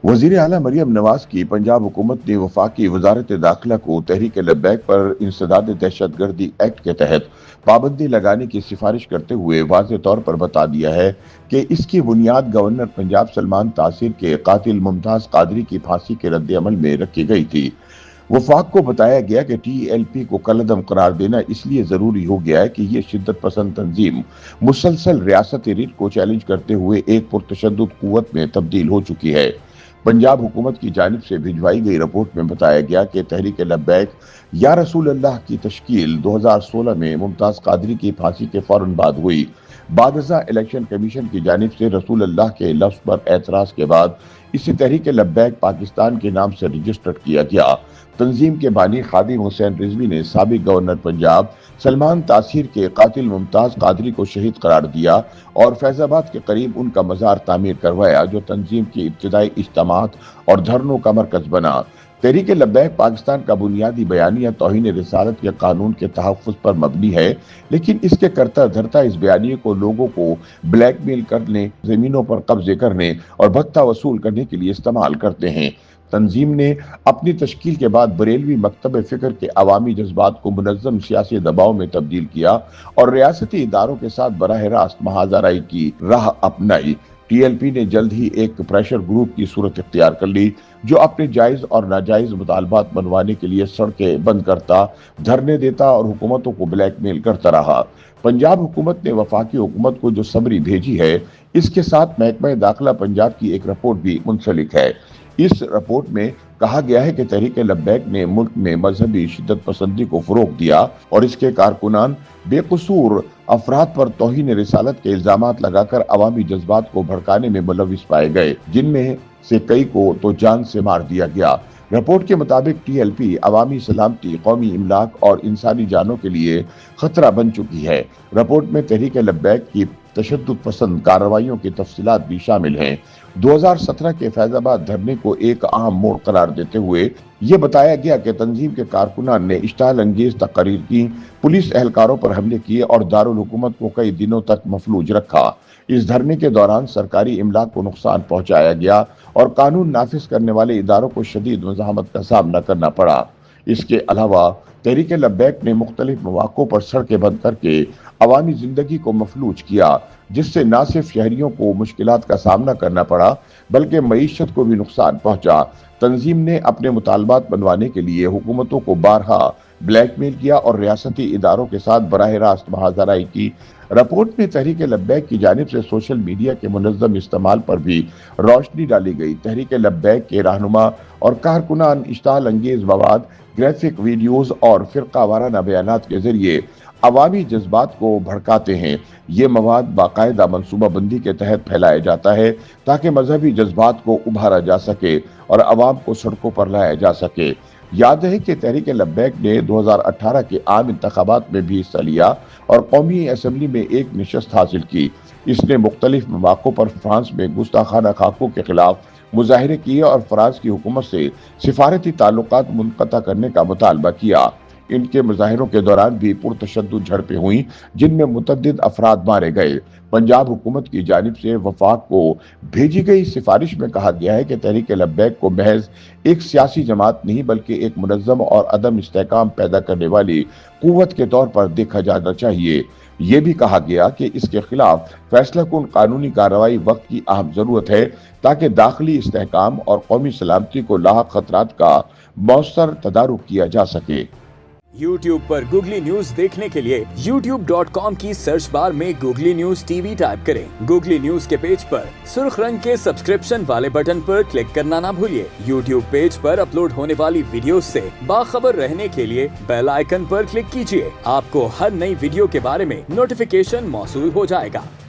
वज़ीर आला मरियम नवाज की पंजाब हुकूमत ने वफाकी वजारत दाखिला को तहरीक लब्बैक पर इंसदाद दहशतगर्दी एक्ट के तहत पाबंदी लगाने की सिफारिश करते हुए वाज़ेह तौर पर बता दिया है कि इसकी बुनियाद गवर्नर पंजाब सलमान तासीर के कातिल मुमताज कादरी की फांसी के रद्द अमल में रखी गई थी। वफाक को बताया गया कि TLP को कलअदम करार देना इसलिए जरूरी हो गया है कि ये शिद्दत पसंद तंजीम मुसलसल रियासती रीत को चैलेंज करते हुए एक पुरतशद्दुद कुव्वत में तब्दील हो चुकी है। पंजाब हुकूमत की जानिब से भिजवाई गई रिपोर्ट में बताया गया कि तहरीक लब्बैक या रसूल अल्लाह की तश्कील 2016 में मुमताज कादरी की फांसी के फौरन बाद हुई। बादशाह इलेक्शन कमीशन की जानिब से रसूल अल्लाह के लफ्ज पर एतराज के बाद इसे तहरीक लब्बैक पाकिस्तान के नाम से रजिस्टर्ड किया गया। तंजीम के बानी खादिम हुसैन रिजवी ने साबिक गवर्नर पंजाब सलमान तासीर के कातिल मुमताज कादरी को शहीद करार दिया और फैजाबाद के करीब उनका मज़ार तामीर करवाया, जो तंजीम की इब्तिदाई इज्तिमात और धरनों का मरकज बना। तहरीक लब्बैक पाकिस्तान का बुनियादी बयानिया तौहीन रिसालत के कानून के तहफ़्फ़ुज़ पर मबनी है, लेकिन इसके करता धरता इस बयानिए को लोगों को ब्लैकमेल करने, ज़मीनों पर कब्जे करने और भत्ता वसूल करने के लिए इस्तेमाल करते हैं। तंजीम ने अपनी तश्कील के बाद बरेलवी मकतब फ़िक्र के अवामी जज्बात को मुनज़्ज़म सियासी दबाव में तब्दील किया और रियासती इदारों के साथ बराह रास्त महाजराई की राह अपनाई। TLP ने जल्द ही एक प्रेशर ग्रुप की सूरत इख्तियार कर ली, जो अपने जायज़ और नाजायज़ मुतालबात मनवाने के लिए सड़कें बंद करता, धरने देता और हुकूमतों को ब्लैकमेल करता रहा। पंजाब हुकूमत ने वफाकी हुकूमत को जो सबरी भेजी है, इसके साथ महकमा दाखिला पंजाब की एक रिपोर्ट भी मुंसलिक है। इस रिपोर्ट में कहा गया है कि तहरीक लब्बैक ने मुल्क में मजहबी शिद्दत पसंदी को फरोग दिया और इसके कारकुनान बेकसूर अफराद पर तौहीन रिसालत के इल्जामात लगाकर अवामी जज्बात को भड़काने में मुलविस पाए गए, जिनमें से कई को तो जान से मार दिया गया। रिपोर्ट के मुताबिक TLP अवामी सलामती, कौमी इमलाक और इंसानी जानों के लिए खतरा बन चुकी है। रिपोर्ट में तहरीक लब्बैक की तशद्दुद पसंद कार्रवाइयों की तफसीलात भी शामिल हैं। 2017 के फैजाबाद धरने को एक अहम मोड़ करार देते हुए ये बताया गया कि तंजीम के कारकुनान ने इश्ताल अंगेज तकरीर की, पुलिस एहलकारों पर हमले किए और दारुल हुकूमत को कई दिनों तक मफलूज रखा। इस धरने के दौरान सरकारी इमलाक को नुकसान पहुंचाया गया और कानून नाफिज करने वाले इदारों को शदीद मज़ाहमत का सामना करना पड़ा। इसके अलावा तहरीक लब्बैक ने मुख्तलिफ मौक़ों पर सड़कें बंद करके अवामी जिंदगी को मफलूज किया, जिससे न सिर्फ शहरियों को मुश्किलात का सामना करना पड़ा बल्कि मईशत को भी नुकसान पहुंचा। तंजीम ने अपने मुतालबात बनवाने के लिए हुकूमतों को बारहा ब्लैकमेल किया और रियासती इदारों के साथ बराह रास्त महाजराई की। रिपोर्ट में तहरीक लब्बैक की जानिब से सोशल मीडिया के मुनज़्ज़म इस्तेमाल पर भी रोशनी डाली गई। तहरीक लब्बैक के रहनुमा और कारकुनान इश्ताल अंगेज मवाद, ग्राफिक वीडियोज़ और फ़िरका वाराना बयानात के जरिए अवामी जज्बात को भड़काते हैं। ये मवाद बाकायदा मनसूबा बंदी के तहत फैलाया जाता है ताकि मजहबी जज्बात को उभारा जा सके और अवाम को सड़कों पर लाया जा सके। याद है कि तहरीक लब्बैक ने 2018 के आम इंतखाबात में भी हिस्सा लिया और कौमी असम्बली में एक नशस्त हासिल की। इसने मुख्तलिफ मौक़ों पर फ्रांस में गुस्ताखाना खाकों के खिलाफ मुजाहरे किए और फ्रांस की हुकूमत से सिफारती ताल्लुकात मुनक़ता करने का मुतालबा किया। इनके मुजाहिरों के दौरान भी पुरतशद्दुद झड़पें हुई, जिनमें मुतअद्दिद अफराद मारे गए। पंजाब हुकूमत की जानिब से वफाक को भेजी गई सिफारिश में कहा गया है कि तहरीक लब्बैक को महज एक सियासी जमात नहीं बल्कि एक मुनज़्ज़म और अदम इस्तेहकाम पैदा करने वाली कुव्वत के तौर पर देखा जाना चाहिए। ये भी कहा गया कि इसके खिलाफ फैसला कुन कानूनी कार्रवाई वक्त की अहम जरूरत है ताकि दाखिली इस्तेहकाम और कौमी सलामती को लाहक खतरात का मौसर तदारुक किया जा सके। YouTube पर गूगली न्यूज देखने के लिए youtube.com की सर्च बार में गूगली न्यूज TV टाइप करें। गूगली न्यूज के पेज पर सुर्ख रंग के सब्सक्रिप्शन वाले बटन पर क्लिक करना ना भूलिए। YouTube पेज पर अपलोड होने वाली वीडियोस से बाखबर रहने के लिए बेल आइकन पर क्लिक कीजिए। आपको हर नई वीडियो के बारे में नोटिफिकेशन मौसूल हो जाएगा।